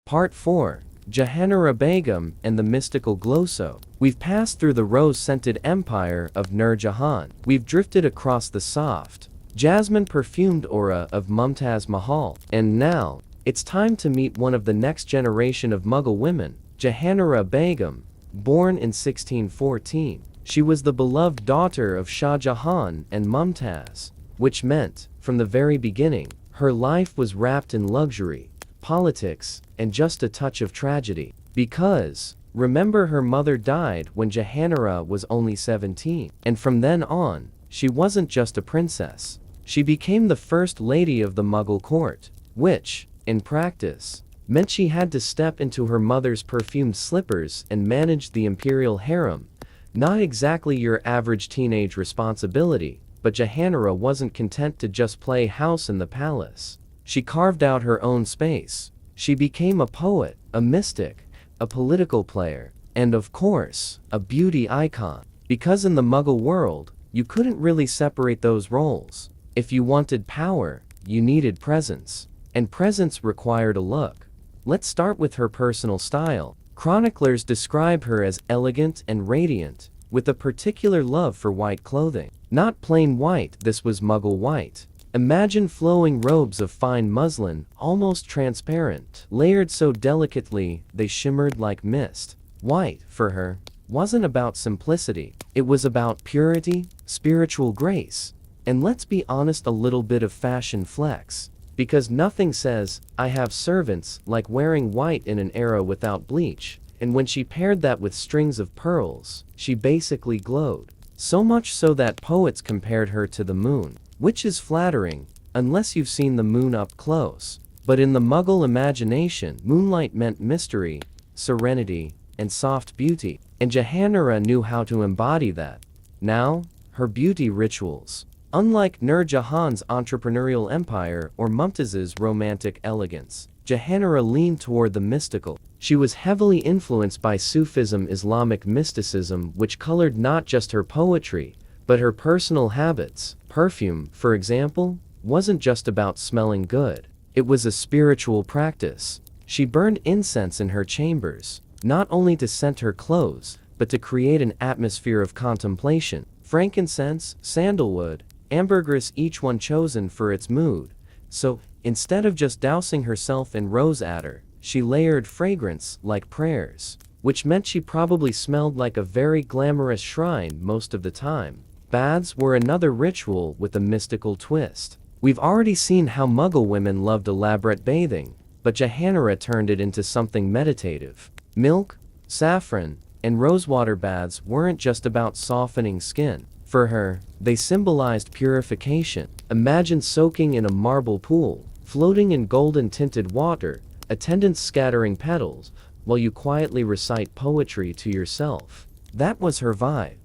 Part 4. Jahanara Begum and the Mystical Gloso. We've passed through the rose-scented empire of Nur Jahan. We've drifted across the soft, jasmine-perfumed aura of Mumtaz Mahal. And now, it's time to meet one of the next generation of Mughal women, Jahanara Begum, born in 1614. She was the beloved daughter of Shah Jahan and Mumtaz, which meant, from the very beginning, her life was wrapped in luxury, politics, and just a touch of tragedy. Because, remember, her mother died when Jahanara was only 17. And from then on, she wasn't just a princess. She became the first lady of the Mughal court, which, in practice, meant she had to step into her mother's perfumed slippers and manage the imperial harem. Not exactly your average teenage responsibility, but Jahanara wasn't content to just play house in the palace. She carved out her own space. She became a poet, a mystic, a political player, and of course, a beauty icon. Because in the Mughal world, you couldn't really separate those roles. If you wanted power, you needed presence. And presence required a look. Let's start with her personal style. Chroniclers describe her as elegant and radiant, with a particular love for white clothing. Not plain white, this was Mughal white. Imagine flowing robes of fine muslin, almost transparent, layered so delicately they shimmered like mist. White, for her, wasn't about simplicity. It was about purity, spiritual grace, and let's be honest, a little bit of fashion flex. Because nothing says, "I have servants," like wearing white in an era without bleach. And when she paired that with strings of pearls, she basically glowed. So much so that poets compared her to the moon. Which is flattering, unless you've seen the moon up close. But in the Mughal imagination, moonlight meant mystery, serenity, and soft beauty. And Jahanara knew how to embody that. Now, her beauty rituals. Unlike Nur Jahan's entrepreneurial empire or Mumtaz's romantic elegance, Jahanara leaned toward the mystical. She was heavily influenced by Sufism, Islamic mysticism, which colored not just her poetry, but her personal habits. Perfume, for example, wasn't just about smelling good. It was a spiritual practice. She burned incense in her chambers, not only to scent her clothes, but to create an atmosphere of contemplation. Frankincense, sandalwood, ambergris, each one chosen for its mood. So, instead of just dousing herself in rose attar, she layered fragrance like prayers, which meant she probably smelled like a very glamorous shrine most of the time. Baths were another ritual with a mystical twist. We've already seen how Mughal women loved elaborate bathing, but Jahanara turned it into something meditative. Milk, saffron, and rosewater baths weren't just about softening skin. For her, they symbolized purification. Imagine soaking in a marble pool, floating in golden-tinted water, attendants scattering petals, while you quietly recite poetry to yourself. That was her vibe.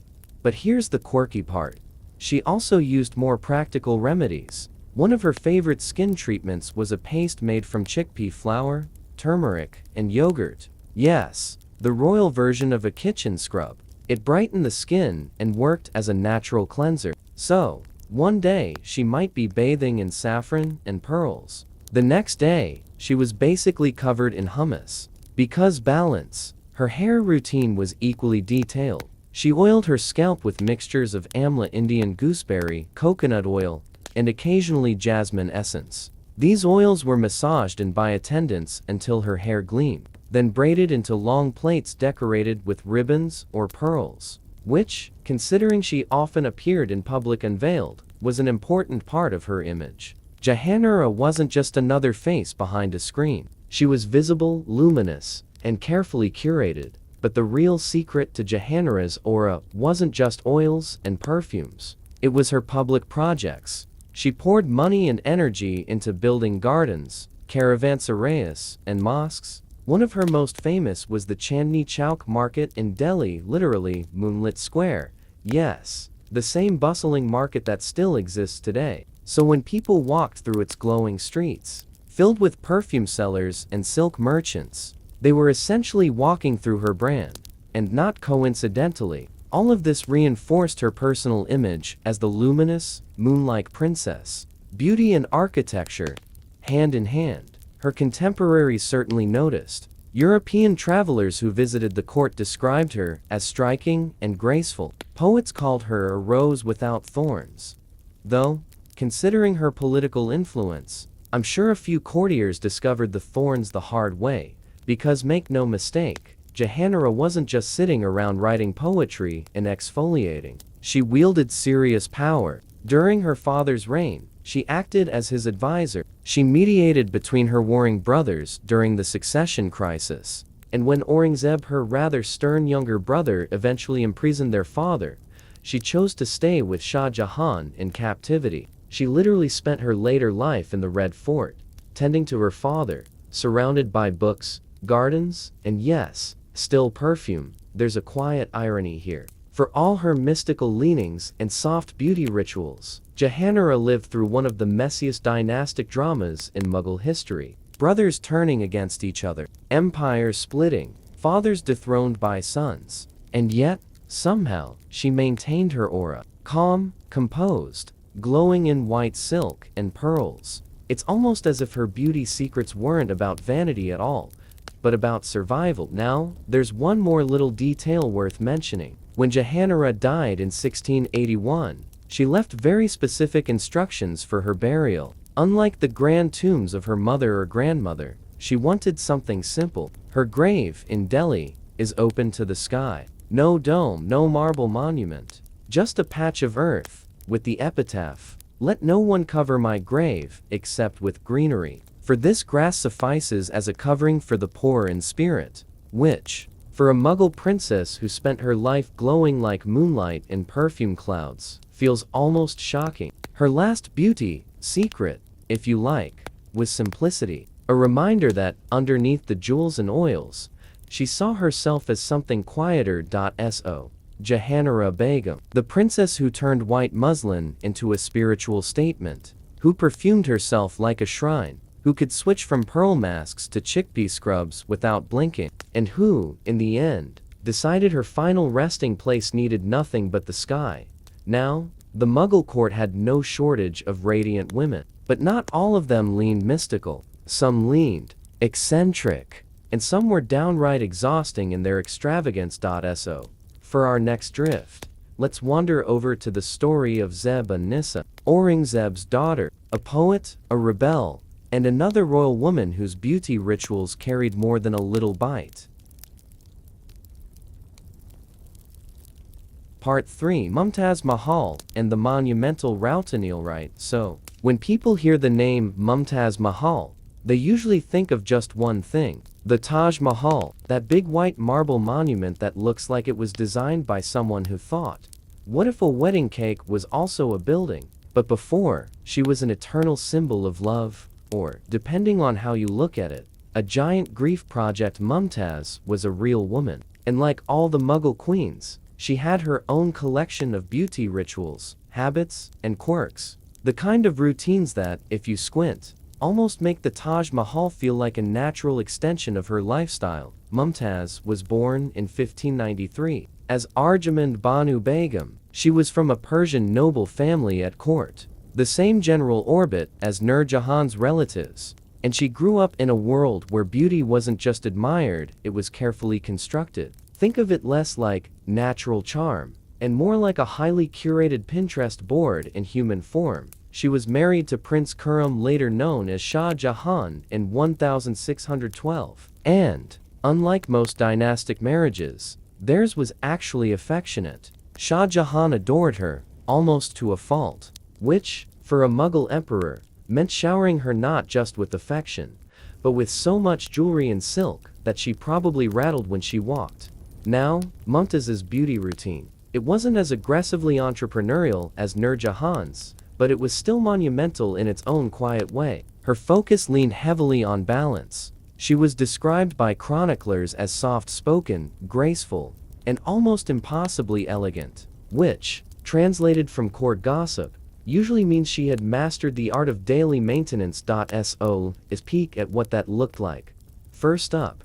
But here's the quirky part. She also used more practical remedies. One of her favorite skin treatments was a paste made from chickpea flour, turmeric, and yogurt. Yes, the royal version of a kitchen scrub. It brightened the skin and worked as a natural cleanser. So, one day, she might be bathing in saffron and pearls. The next day, she was basically covered in hummus. Because balance, her hair routine was equally detailed. She oiled her scalp with mixtures of amla, Indian gooseberry, coconut oil, and occasionally jasmine essence. These oils were massaged in by attendants until her hair gleamed, then braided into long plaits decorated with ribbons or pearls, which, considering she often appeared in public unveiled, was an important part of her image. Jahanara wasn't just another face behind a screen. She was visible, luminous, and carefully curated. But the real secret to Jahanara's aura wasn't just oils and perfumes. It was her public projects. She poured money and energy into building gardens, caravanserais, and mosques. One of her most famous was the Chandni Chowk market in Delhi, literally moonlit square. Yes, the same bustling market that still exists today. So when people walked through its glowing streets, filled with perfume sellers and silk merchants, they were essentially walking through her brand. And not coincidentally, all of this reinforced her personal image as the luminous, moon-like princess. Beauty and architecture, hand in hand. Her contemporaries certainly noticed. European travelers who visited the court described her as striking and graceful. Poets called her a rose without thorns. Though, considering her political influence, I'm sure a few courtiers discovered the thorns the hard way, because make no mistake, Jahanara wasn't just sitting around writing poetry and exfoliating. She wielded serious power. During her father's reign, she acted as his advisor. She mediated between her warring brothers during the succession crisis. And when Aurangzeb, her rather stern younger brother, eventually imprisoned their father, she chose to stay with Shah Jahan in captivity. She literally spent her later life in the Red Fort, tending to her father, surrounded by books, gardens, and yes, still perfume. There's a quiet irony here. For all her mystical leanings and soft beauty rituals, Jahanara lived through one of the messiest dynastic dramas in Mughal history. Brothers turning against each other, empires splitting, fathers dethroned by sons. And yet, somehow, she maintained her aura, calm, composed, glowing in white silk and pearls. It's almost as if her beauty secrets weren't about vanity at all, but about survival. Now, there's one more little detail worth mentioning. When Jahanara died in 1681, she left very specific instructions for her burial. Unlike the grand tombs of her mother or grandmother, she wanted something simple. Her grave in Delhi is open to the sky. No dome, no marble monument. Just a patch of earth, with the epitaph, "Let no one cover my grave, except with greenery. For this grass suffices as a covering for the poor in spirit," which, for a Mughal princess who spent her life glowing like moonlight in perfume clouds, feels almost shocking. Her last beauty, secret, if you like, was simplicity. A reminder that, underneath the jewels and oils, she saw herself as something quieter. So, Jahanara Begum, the princess who turned white muslin into a spiritual statement, who perfumed herself like a shrine, who could switch from pearl masks to chickpea scrubs without blinking, and who, in the end, decided her final resting place needed nothing but the sky. Now, the Mughal court had no shortage of radiant women, but not all of them leaned mystical. Some leaned eccentric, and some were downright exhausting in their extravagance. So, for our next drift, let's wander over to the story of Zeb-un-Nissa, Aurangzeb's daughter, a poet, a rebel, and another royal woman whose beauty rituals carried more than a little bite. Part 3: Mumtaz Mahal and the Monumental Routanil. Right, so, when people hear the name Mumtaz Mahal, they usually think of just one thing: the Taj Mahal, that big white marble monument that looks like it was designed by someone who thought, what if a wedding cake was also a building? But before, she was an eternal symbol of love, or, depending on how you look at it, a giant grief project. Mumtaz was a real woman, and like all the Mughal queens, she had her own collection of beauty rituals, habits, and quirks. The kind of routines that, if you squint, almost make the Taj Mahal feel like a natural extension of her lifestyle. Mumtaz was born in 1593 as Arjamand Banu Begum. She was from a Persian noble family at court, the same general orbit as Nur Jahan's relatives, and she grew up in a world where beauty wasn't just admired, it was carefully constructed. Think of it less like natural charm, and more like a highly curated Pinterest board in human form. She was married to Prince Khurram, later known as Shah Jahan, in 1612. And, unlike most dynastic marriages, theirs was actually affectionate. Shah Jahan adored her, almost to a fault, which, for a Mughal emperor, meant showering her not just with affection, but with so much jewelry and silk that she probably rattled when she walked. Now, Mumtaz's beauty routine. It wasn't as aggressively entrepreneurial as Nur Jahan's, but it was still monumental in its own quiet way. Her focus leaned heavily on balance. She was described by chroniclers as soft-spoken, graceful, and almost impossibly elegant, which, translated from court gossip, usually means she had mastered the art of daily maintenance. So, is peek at what that looked like. First up,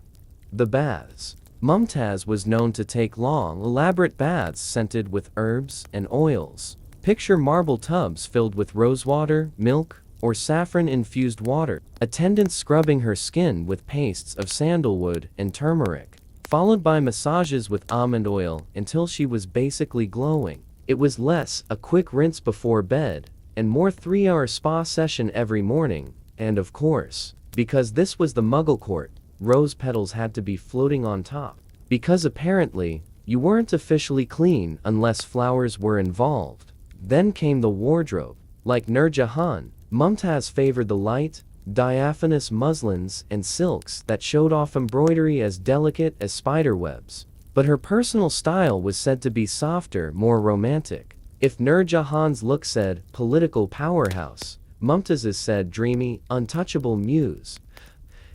the baths. Mumtaz was known to take long, elaborate baths scented with herbs and oils. Picture marble tubs filled with rosewater, milk, or saffron-infused water, attendants scrubbing her skin with pastes of sandalwood and turmeric, followed by massages with almond oil until she was basically glowing. It was less a quick rinse before bed, and more 3-hour spa session every morning, and of course, because this was the Mughal court, rose petals had to be floating on top. Because apparently, you weren't officially clean unless flowers were involved. Then came the wardrobe. Like Nur Jahan, Mumtaz favored the light, diaphanous muslins and silks that showed off embroidery as delicate as spiderwebs. But her personal style was said to be softer, more romantic. If Nur Jahan's look said political powerhouse, Mumtaz's said dreamy, untouchable muse.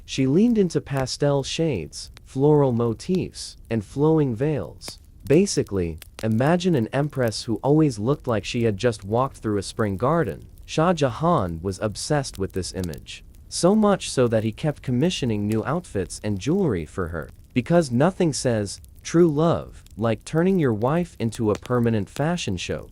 She leaned into pastel shades, floral motifs, and flowing veils. Basically, imagine an empress who always looked like she had just walked through a spring garden. Shah Jahan was obsessed with this image. So much so that he kept commissioning new outfits and jewelry for her. Because nothing says true love like turning your wife into a permanent fashion show.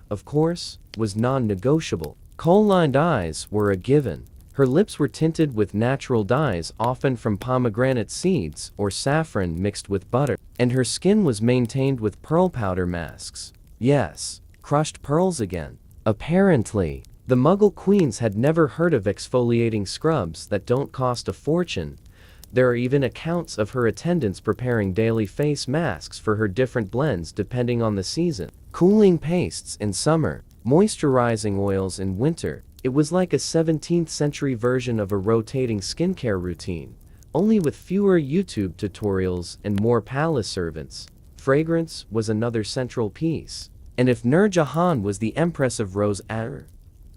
Of course, was non-negotiable. Kohl-lined eyes were a given. Her lips were tinted with natural dyes, often from pomegranate seeds or saffron mixed with butter, and her skin was maintained with pearl powder masks. Yes, crushed pearls again. Apparently, the Mughal queens had never heard of exfoliating scrubs that don't cost a fortune. There are even accounts of her attendants preparing daily face masks for her different blends depending on the season. Cooling pastes in summer, moisturizing oils in winter. It was like a 17th century version of a rotating skincare routine, only with fewer YouTube tutorials and more palace servants. Fragrance was another central piece. And if Nur Jahan was the empress of rose attar,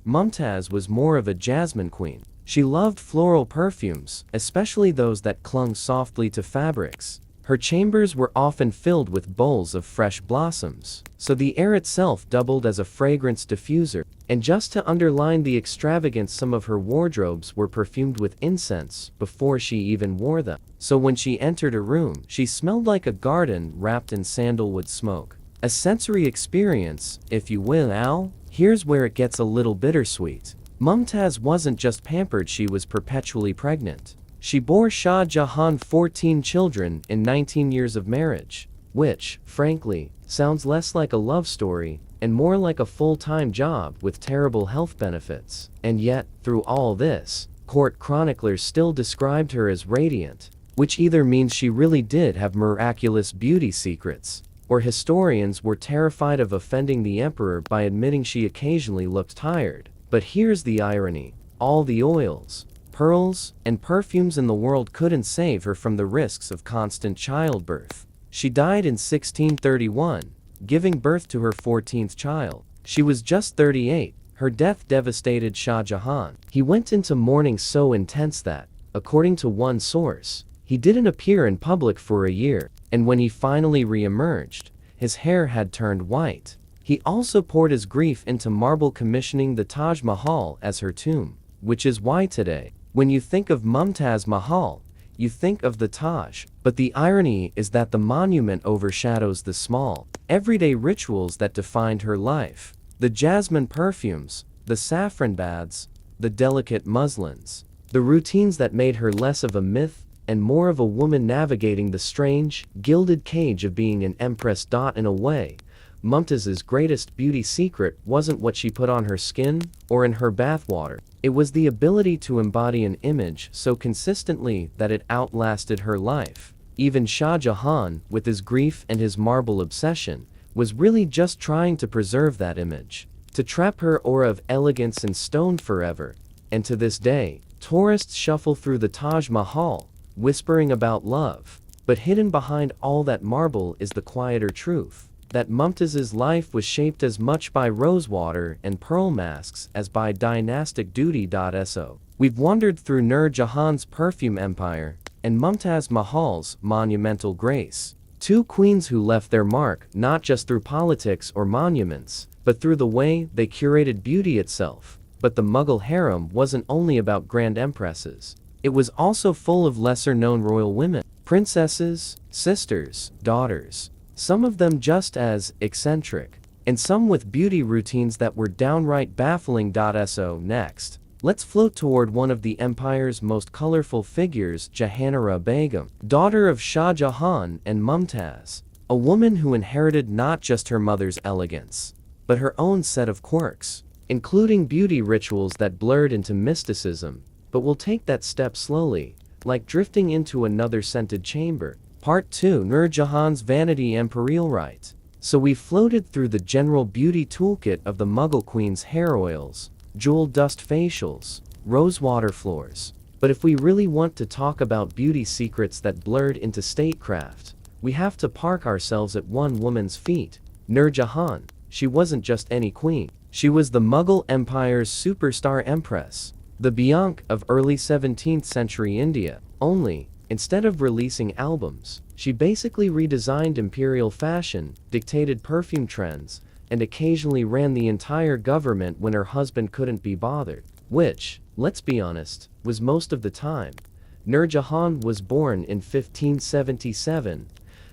Mumtaz was more of a jasmine queen. She loved floral perfumes, especially those that clung softly to fabrics. Her chambers were often filled with bowls of fresh blossoms, so the air itself doubled as a fragrance diffuser. And just to underline the extravagance, some of her wardrobes were perfumed with incense before she even wore them. So when she entered a room, she smelled like a garden wrapped in sandalwood smoke. A sensory experience, if you will. Now, here's where it gets a little bittersweet. Mumtaz wasn't just pampered, she was perpetually pregnant. She bore Shah Jahan 14 children in 19 years of marriage, which, frankly, sounds less like a love story and more like a full-time job with terrible health benefits. And yet, through all this, court chroniclers still described her as radiant, which either means she really did have miraculous beauty secrets, or historians were terrified of offending the emperor by admitting she occasionally looked tired. But here's the irony. All the oils, pearls, and perfumes in the world couldn't save her from the risks of constant childbirth. She died in 1631, giving birth to her 14th child. She was just 38. Her death devastated Shah Jahan. He went into mourning so intense that, according to one source, he didn't appear in public for a year, and when he finally re-emerged, his hair had turned white. He also poured his grief into marble, commissioning the Taj Mahal as her tomb, which is why today, when you think of Mumtaz Mahal, you think of the Taj. But the irony is that the monument overshadows the small, everyday rituals that defined her life. The jasmine perfumes, the saffron baths, the delicate muslins, the routines that made her less of a myth and more of a woman navigating the strange, gilded cage of being an empress. In a way, Mumtaz's greatest beauty secret wasn't what she put on her skin or in her bathwater. It was the ability to embody an image so consistently that it outlasted her life. Even Shah Jahan, with his grief and his marble obsession, was really just trying to preserve that image, to trap her aura of elegance in stone forever. And to this day, tourists shuffle through the Taj Mahal, whispering about love. But hidden behind all that marble is the quieter truth, that Mumtaz's life was shaped as much by rosewater and pearl masks as by dynastic duty. So, we've wandered through Nur Jahan's perfume empire and Mumtaz Mahal's monumental grace. Two queens who left their mark not just through politics or monuments, but through the way they curated beauty itself. But the Mughal harem wasn't only about grand empresses. It was also full of lesser-known royal women, princesses, sisters, daughters, some of them just as eccentric. and some with beauty routines that were downright baffling. So next, let's float toward one of the empire's most colorful figures, Jahanara Begum, daughter of Shah Jahan and Mumtaz, a woman who inherited not just her mother's elegance, but her own set of quirks, including beauty rituals that blurred into mysticism, but we'll take that step slowly, like drifting into another scented chamber. Part 2: Nur Jahan's Vanity Imperial Rite. So we floated through the general beauty toolkit of the Mughal queen's hair oils, jewel dust facials, rosewater floors. But if we really want to talk about beauty secrets that blurred into statecraft, we have to park ourselves at one woman's feet, Nur Jahan. She wasn't just any queen. She was the Mughal Empire's superstar empress, the Bianca of early 17th century India. Only, instead of releasing albums, she basically redesigned imperial fashion, dictated perfume trends, and occasionally ran the entire government when her husband couldn't be bothered. Which, let's be honest, was most of the time. Nur Jahan was born in 1577,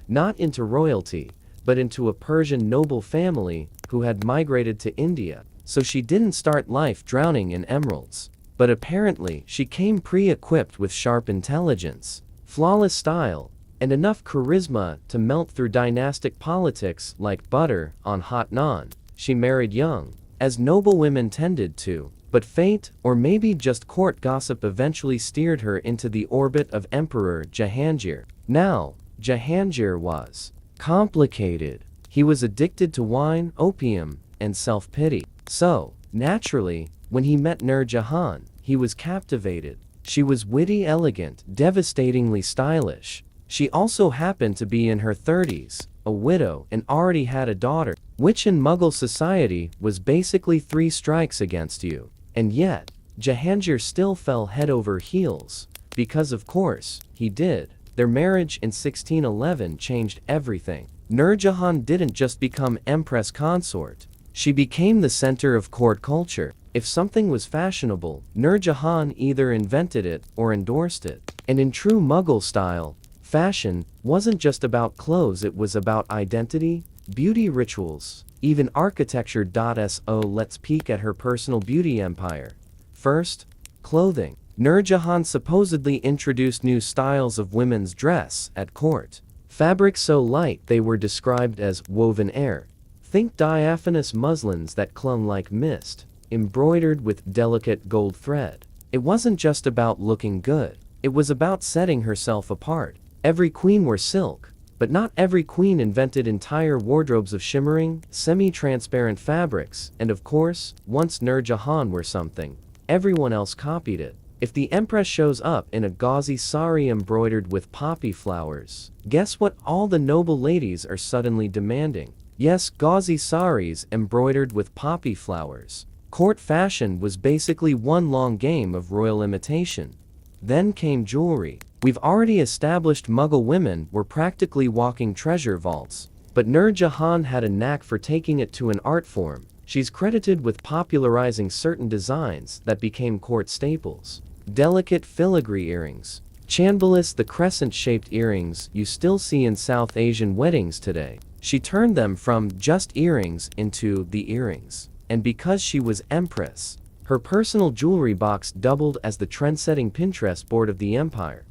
not into royalty, but into a Persian noble family who had migrated to India, so she didn't start life drowning in emeralds. But apparently, she came pre-equipped with sharp intelligence, flawless style, and enough charisma to melt through dynastic politics like butter on hot naan. She married young, as noble women tended to, but fate, or maybe just court gossip, eventually steered her into the orbit of Emperor Jahangir. Now, Jahangir was complicated. He was addicted to wine, opium, and self-pity. So, naturally, when he met Nur Jahan, he was captivated. She was witty, elegant, devastatingly stylish. She also happened to be in her 30s, a widow, and already had a daughter, which in Mughal society was basically 3 strikes against you. And yet, Jahangir still fell head over heels, because of course, he did. Their marriage in 1611 changed everything. Nur Jahan didn't just become empress consort, she became the center of court culture. If something was fashionable, Nur Jahan either invented it or endorsed it. And in true Mughal style, fashion wasn't just about clothes, it was about identity, beauty rituals, even architecture. So let's peek at her personal beauty empire. First, clothing. Nur Jahan supposedly introduced new styles of women's dress at court. Fabrics so light they were described as woven air. Think diaphanous muslins that clung like mist, embroidered with delicate gold thread. It wasn't just about looking good, it was about setting herself apart. Every queen wore silk, but not every queen invented entire wardrobes of shimmering, semi-transparent fabrics, and of course, once Nur Jahan wore something, everyone else copied it. If the empress shows up in a gauzy sari embroidered with poppy flowers, guess what all the noble ladies are suddenly demanding? Yes, gauzy saris embroidered with poppy flowers. Court fashion was basically one long game of royal imitation. Then came jewelry. We've already established Mughal women were practically walking treasure vaults, but Nur Jahan had a knack for taking it to an art form. She's credited with popularizing certain designs that became court staples. Delicate filigree earrings. Chanbalis, the crescent-shaped earrings you still see in South Asian weddings today. She turned them from just earrings into the earrings. And because she was empress, her personal jewelry box doubled as the trend-setting Pinterest board of the empire.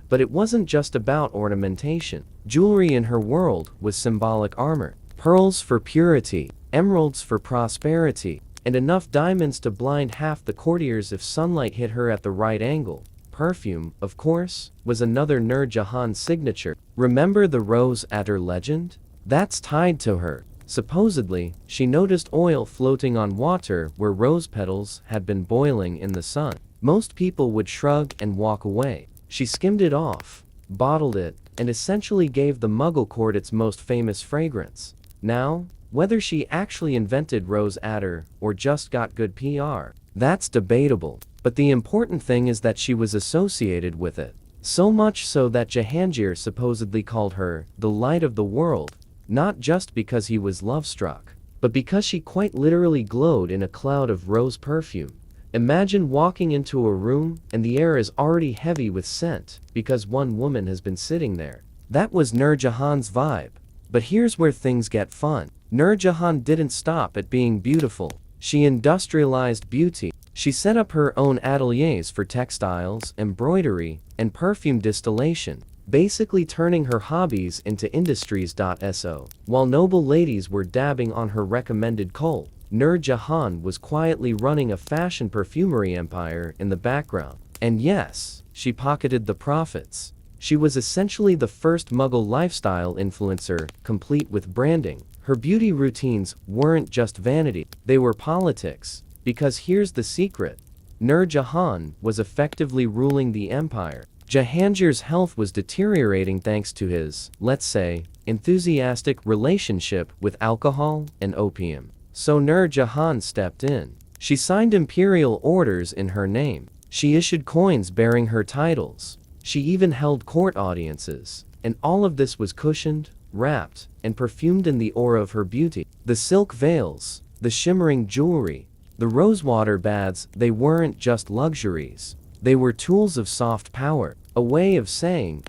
But it wasn't just about ornamentation. Jewelry in her world was symbolic armor. Pearls for purity, emeralds for prosperity, and enough diamonds to blind half the courtiers if sunlight hit her at the right angle. Perfume, of course, was another Nur Jahan signature. Remember the rose attar legend? That's tied to her. Supposedly, she noticed oil floating on water where rose petals had been boiling in the sun. Most people would shrug and walk away. She skimmed it off, bottled it, and essentially gave the Mughal court its most famous fragrance. Now, whether she actually invented rose attar or just got good PR, that's debatable. But the important thing is that she was associated with it. So much so that Jahangir supposedly called her the light of the world, not just because he was love-struck, but because she quite literally glowed in a cloud of rose perfume. Imagine walking into a room and the air is already heavy with scent because one woman has been sitting there. That was Nur Jahan's vibe. But here's where things get fun. Nur Jahan didn't stop at being beautiful. She industrialized beauty. She set up her own ateliers for textiles, embroidery, and perfume distillation, basically turning her hobbies into industries. So, while noble ladies were dabbing on her recommended coal, Nur Jahan was quietly running a fashion perfumery empire in the background. And yes, she pocketed the profits. She was essentially the first Mughal lifestyle influencer, complete with branding. Her beauty routines weren't just vanity, they were politics. Because here's the secret. Nur Jahan was effectively ruling the empire. Jahangir's health was deteriorating thanks to his, let's say, enthusiastic relationship with alcohol and opium. So Nur Jahan stepped in. She signed imperial orders in her name. She issued coins bearing her titles. She even held court audiences. And all of this was cushioned, wrapped, and perfumed in the aura of her beauty. The silk veils, the shimmering jewelry, the rosewater baths, they weren't just luxuries. They were tools of soft power, a way of saying,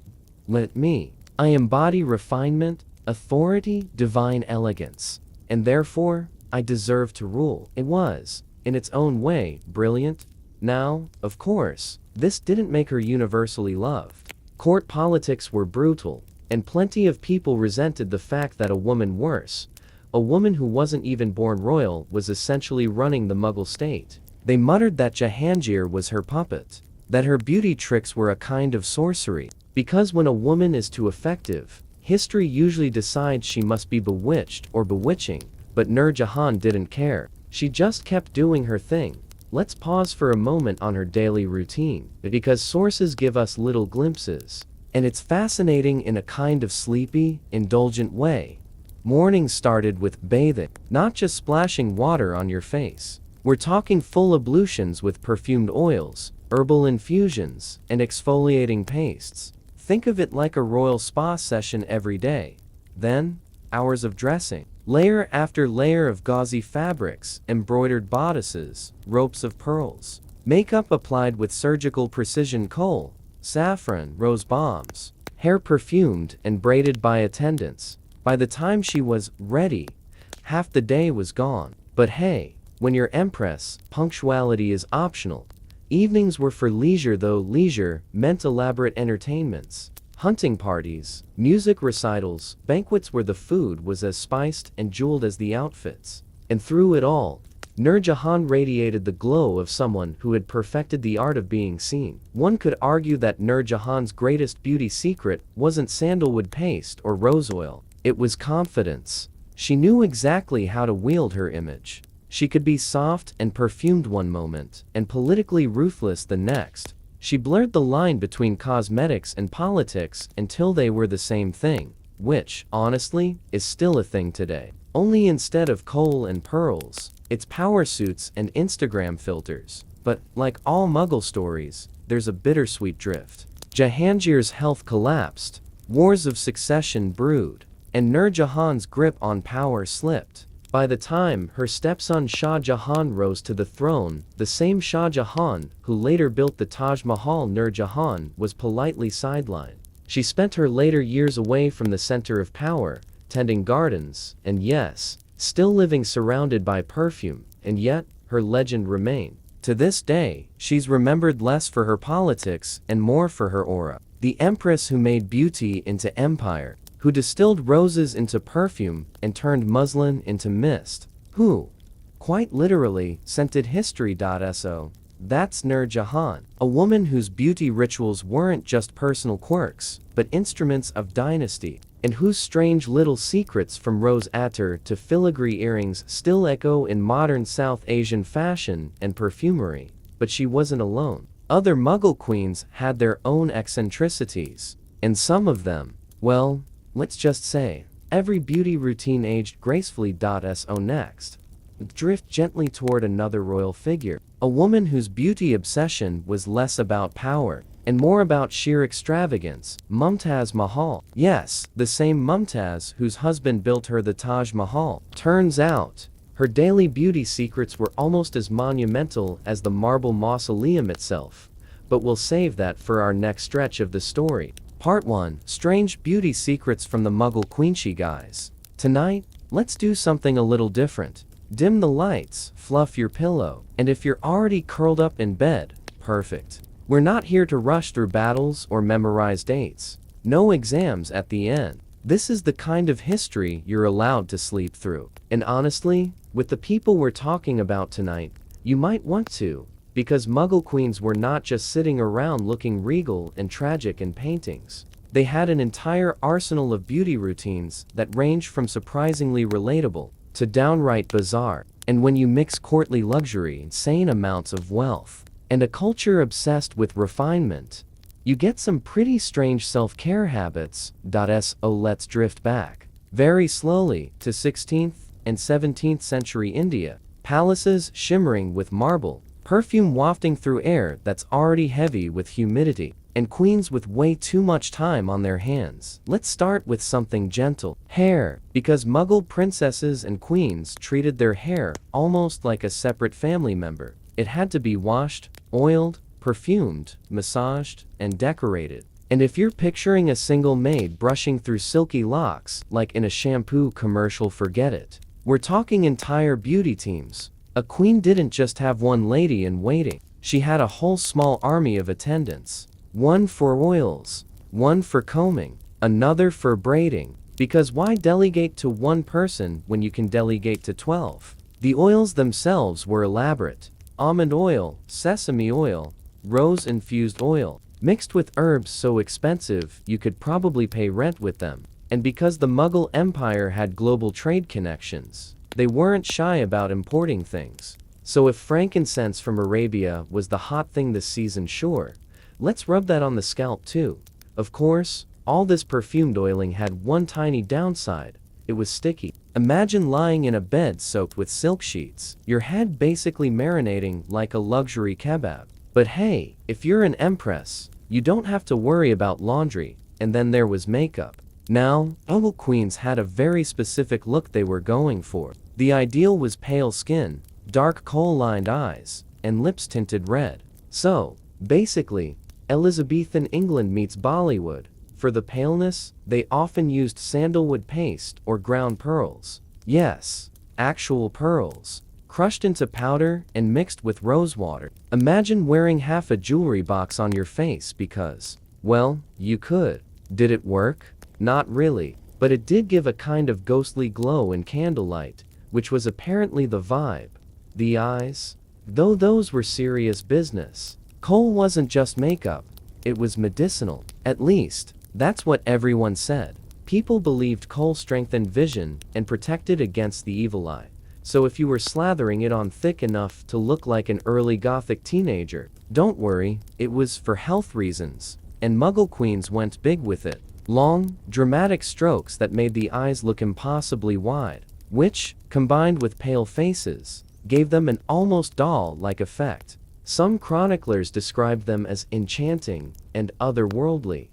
let me. I embody refinement, authority, divine elegance. And therefore, I deserve to rule. It was, in its own way, brilliant. Now, of course, this didn't make her universally loved. Court politics were brutal, and plenty of people resented the fact that a woman worse, a woman who wasn't even born royal, was essentially running the Mughal state. They muttered that Jahangir was her puppet, that her beauty tricks were a kind of sorcery. Because when a woman is too effective, history usually decides she must be bewitched or bewitching. But Nur Jahan didn't care. She just kept doing her thing. Let's pause for a moment on her daily routine, because sources give us little glimpses. And it's fascinating in a kind of sleepy, indulgent way. Mornings started with bathing, not just splashing water on your face. We're talking full ablutions with perfumed oils, herbal infusions, and exfoliating pastes. Think of it like a royal spa session every day. Then, hours of dressing. Layer after layer of gauzy fabrics, embroidered bodices, ropes of pearls. Makeup applied with surgical precision, kohl, saffron, rose bombs. Hair perfumed and braided by attendants. By the time she was ready, half the day was gone. But hey, when you're empress, punctuality is optional. Evenings were for leisure, though leisure meant elaborate entertainments. Hunting parties, music recitals, banquets where the food was as spiced and jeweled as the outfits. And through it all, Nur Jahan radiated the glow of someone who had perfected the art of being seen. One could argue that Nur Jahan's greatest beauty secret wasn't sandalwood paste or rose oil. It was confidence. She knew exactly how to wield her image. She could be soft and perfumed one moment, and politically ruthless the next. She blurred the line between cosmetics and politics until they were the same thing, which, honestly, is still a thing today. Only instead of kohl and pearls, it's power suits and Instagram filters. But, like all Mughal stories, there's a bittersweet drift. Jahangir's health collapsed, wars of succession brewed, and Nur Jahan's grip on power slipped. By the time her stepson Shah Jahan rose to the throne, the same Shah Jahan who later built the Taj Mahal, Nur Jahan was politely sidelined. She spent her later years away from the center of power, tending gardens, and yes, still living surrounded by perfume, and yet, her legend remained. To this day, she's remembered less for her politics and more for her aura. The empress who made beauty into empire, who distilled roses into perfume and turned muslin into mist, who, quite literally, scented history. So, that's Nur Jahan, a woman whose beauty rituals weren't just personal quirks, but instruments of dynasty, and whose strange little secrets from rose attar to filigree earrings still echo in modern South Asian fashion and perfumery. But she wasn't alone. Other Mughal queens had their own eccentricities, and some of them, well, let's just say, every beauty routine aged gracefully. So next, drift gently toward another royal figure, a woman whose beauty obsession was less about power and more about sheer extravagance, Mumtaz Mahal. Yes, the same Mumtaz whose husband built her the Taj Mahal. Turns out, her daily beauty secrets were almost as monumental as the marble mausoleum itself. But we'll save that for our next stretch of the story. Part 1. Strange Beauty Secrets from the Mughal Queenshi. Guys, tonight, Let's do something a little different. Dim the lights, fluff your pillow, and if you're already curled up in bed, perfect. We're not here to rush through battles or memorize dates. No exams at the end. This is the kind of history you're allowed to sleep through. And honestly, with the people we're talking about tonight, you might want to, because Mughal queens were not just sitting around looking regal and tragic in paintings. They had an entire arsenal of beauty routines that ranged from surprisingly relatable to downright bizarre. And when you mix courtly luxury, insane amounts of wealth, and a culture obsessed with refinement, you get some pretty strange self-care habits. So let's drift back very slowly to 16th and 17th century India. Palaces shimmering with marble, perfume wafting through air that's already heavy with humidity, and queens with way too much time on their hands. Let's start with something gentle. Hair, because Mughal princesses and queens treated their hair almost like a separate family member. It had to be washed, oiled, perfumed, massaged, and decorated. And if you're picturing a single maid brushing through silky locks like in a shampoo commercial, forget it. We're talking entire beauty teams. A queen didn't just have one lady in waiting. She had a whole small army of attendants. One for oils, one for combing, another for braiding. Because why delegate to one person when you can delegate to 12? The oils themselves were elaborate. Almond oil, sesame oil, rose-infused oil, mixed with herbs so expensive you could probably pay rent with them. And because the Mughal Empire had global trade connections, they weren't shy about importing things. So if frankincense from Arabia was the hot thing this season, sure, let's rub that on the scalp too. Of course, all this perfumed oiling had one tiny downside. It was sticky. Imagine lying in a bed soaked with silk sheets, your head basically marinating like a luxury kebab. But hey, if you're an empress, you don't have to worry about laundry. And then there was makeup. Now, Mughal queens had a very specific look they were going for. The ideal was pale skin, dark kohl-lined eyes, and lips tinted red. So, basically, Elizabethan England meets Bollywood. For the paleness, they often used sandalwood paste or ground pearls. Yes, actual pearls, crushed into powder and mixed with rosewater. Imagine wearing half a jewelry box on your face because, well, you could. Did it work? Not really, but it did give a kind of ghostly glow in candlelight, which was apparently the vibe. The eyes, though those were serious business. Kohl wasn't just makeup, it was medicinal. At least, that's what everyone said. People believed kohl strengthened vision and protected against the evil eye. So if you were slathering it on thick enough to look like an early Gothic teenager, don't worry, it was for health reasons. And Mughal queens went big with it. Long, dramatic strokes that made the eyes look impossibly wide, which, combined with pale faces, gave them an almost doll-like effect. Some chroniclers described them as enchanting and otherworldly.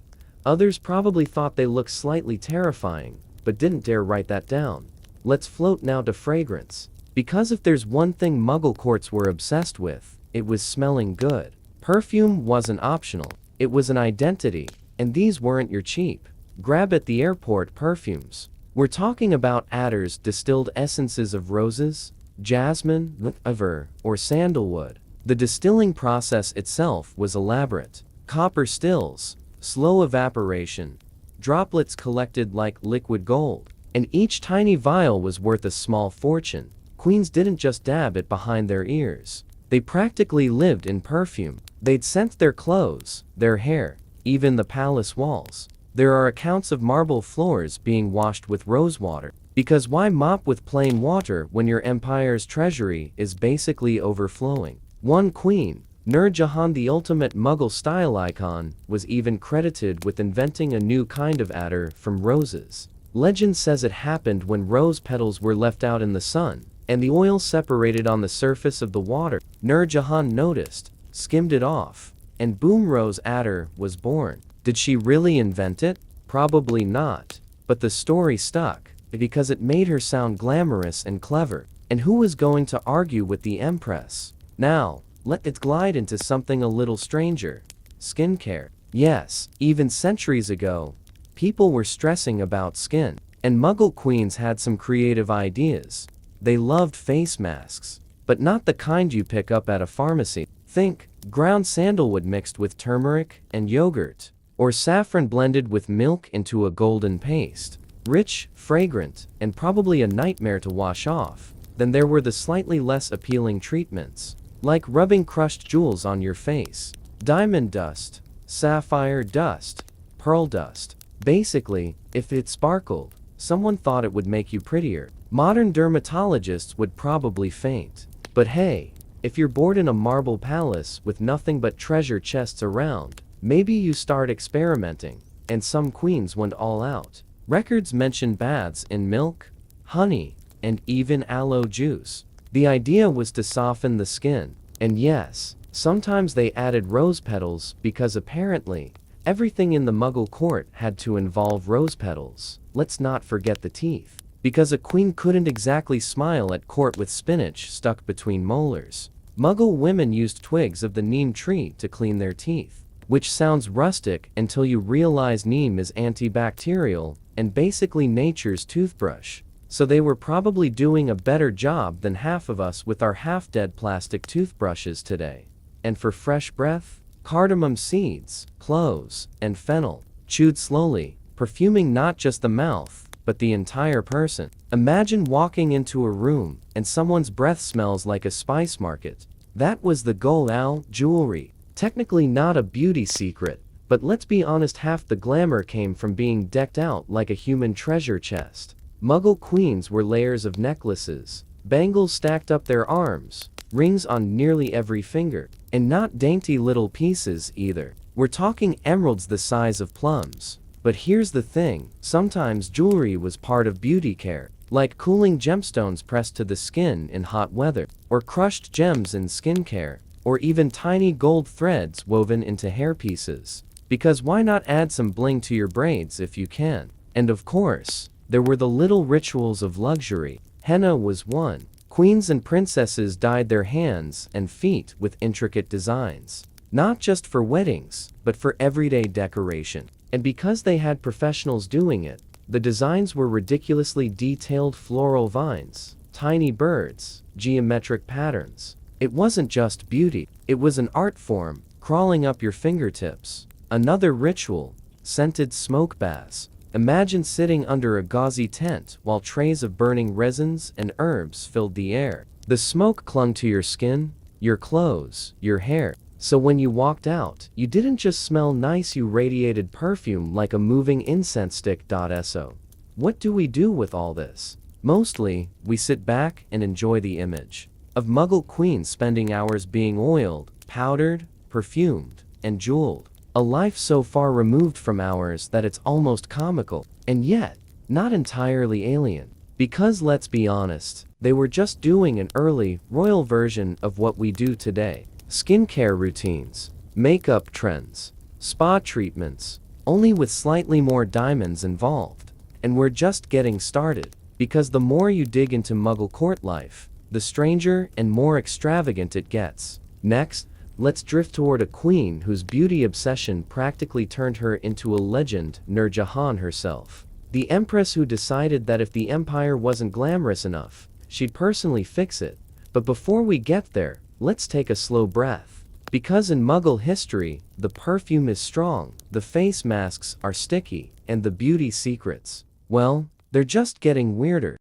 Others probably thought they looked slightly terrifying, but didn't dare write that down. Let's float now to fragrance. Because if there's one thing Mughal courts were obsessed with, it was smelling good. Perfume wasn't optional, it was an identity. And these weren't your cheap, grab-at-the-airport perfumes. We're talking about adders, distilled essences of roses, jasmine, lavender, or sandalwood. The distilling process itself was elaborate. Copper stills, slow evaporation, droplets collected like liquid gold. And each tiny vial was worth a small fortune. Queens didn't just dab it behind their ears. They practically lived in perfume. They'd scent their clothes, their hair, even the palace walls. There are accounts of marble floors being washed with rosewater. Because why mop with plain water when your empire's treasury is basically overflowing? One queen, Nur Jahan, the ultimate Mughal style icon, was even credited with inventing a new kind of attar from roses. Legend says it happened when rose petals were left out in the sun, and the oil separated on the surface of the water. Nur Jahan noticed, skimmed it off, and boom, rose attar was born. Did she really invent it? Probably not. But the story stuck, because it made her sound glamorous and clever. And who was going to argue with the empress? Now, let's glide into something a little stranger. Skincare. Yes, even centuries ago, people were stressing about skin. And Mughal queens had some creative ideas. They loved face masks, but not the kind you pick up at a pharmacy. Think ground sandalwood mixed with turmeric and yogurt, or saffron blended with milk into a golden paste. Rich, fragrant, and probably a nightmare to wash off. Then there were the slightly less appealing treatments, like rubbing crushed jewels on your face, diamond dust, sapphire dust, pearl dust. Basically, if it sparkled, someone thought it would make you prettier. Modern dermatologists would probably faint. But hey, if you're bored in a marble palace with nothing but treasure chests around, maybe you start experimenting. And some queens went all out. Records mention baths in milk, honey, and even aloe juice. The idea was to soften the skin. And yes, sometimes they added rose petals because apparently, everything in the Mughal court had to involve rose petals. Let's not forget the teeth, because a queen couldn't exactly smile at court with spinach stuck between molars. Mughal women used twigs of the neem tree to clean their teeth, which sounds rustic until you realize neem is antibacterial and basically nature's toothbrush. So they were probably doing a better job than half of us with our half-dead plastic toothbrushes today. And for fresh breath, cardamom seeds, cloves, and fennel, chewed slowly, perfuming not just the mouth, but the entire person. Imagine walking into a room and someone's breath smells like a spice market. That was the goal. Jewelry. Technically not a beauty secret, but let's be honest, half the glamour came from being decked out like a human treasure chest. Mughal queens were layers of necklaces, bangles stacked up their arms, rings on nearly every finger, and not dainty little pieces either. We're talking emeralds the size of plums. But here's the thing, sometimes jewelry was part of beauty care, like cooling gemstones pressed to the skin in hot weather, or crushed gems in skincare, or even tiny gold threads woven into hairpieces. Because why not add some bling to your braids if you can? And of course, there were the little rituals of luxury. Henna was one. Queens and princesses dyed their hands and feet with intricate designs. Not just for weddings, but for everyday decoration. And because they had professionals doing it, the designs were ridiculously detailed floral vines, tiny birds, geometric patterns. It wasn't just beauty, it was an art form, crawling up your fingertips. Another ritual, scented smoke baths. Imagine sitting under a gauzy tent while trays of burning resins and herbs filled the air. The smoke clung to your skin, your clothes, your hair. So when you walked out, you didn't just smell nice, you radiated perfume like a moving incense stick. So, what do we do with all this? Mostly, we sit back and enjoy the image of Mughal queens spending hours being oiled, powdered, perfumed, and jeweled. A life so far removed from ours that it's almost comical, and yet, not entirely alien. Because let's be honest, they were just doing an early, royal version of what we do today. Skincare routines, makeup trends, spa treatments, only with slightly more diamonds involved. And we're just getting started, because the more you dig into Mughal court life, the stranger and more extravagant it gets. Next, let's drift toward a queen whose beauty obsession practically turned her into a legend, Nur Jahan herself. The empress who decided that if the empire wasn't glamorous enough, she'd personally fix it. But before we get there, let's take a slow breath. Because in Mughal history, the perfume is strong, the face masks are sticky, and the beauty secrets, well, they're just getting weirder.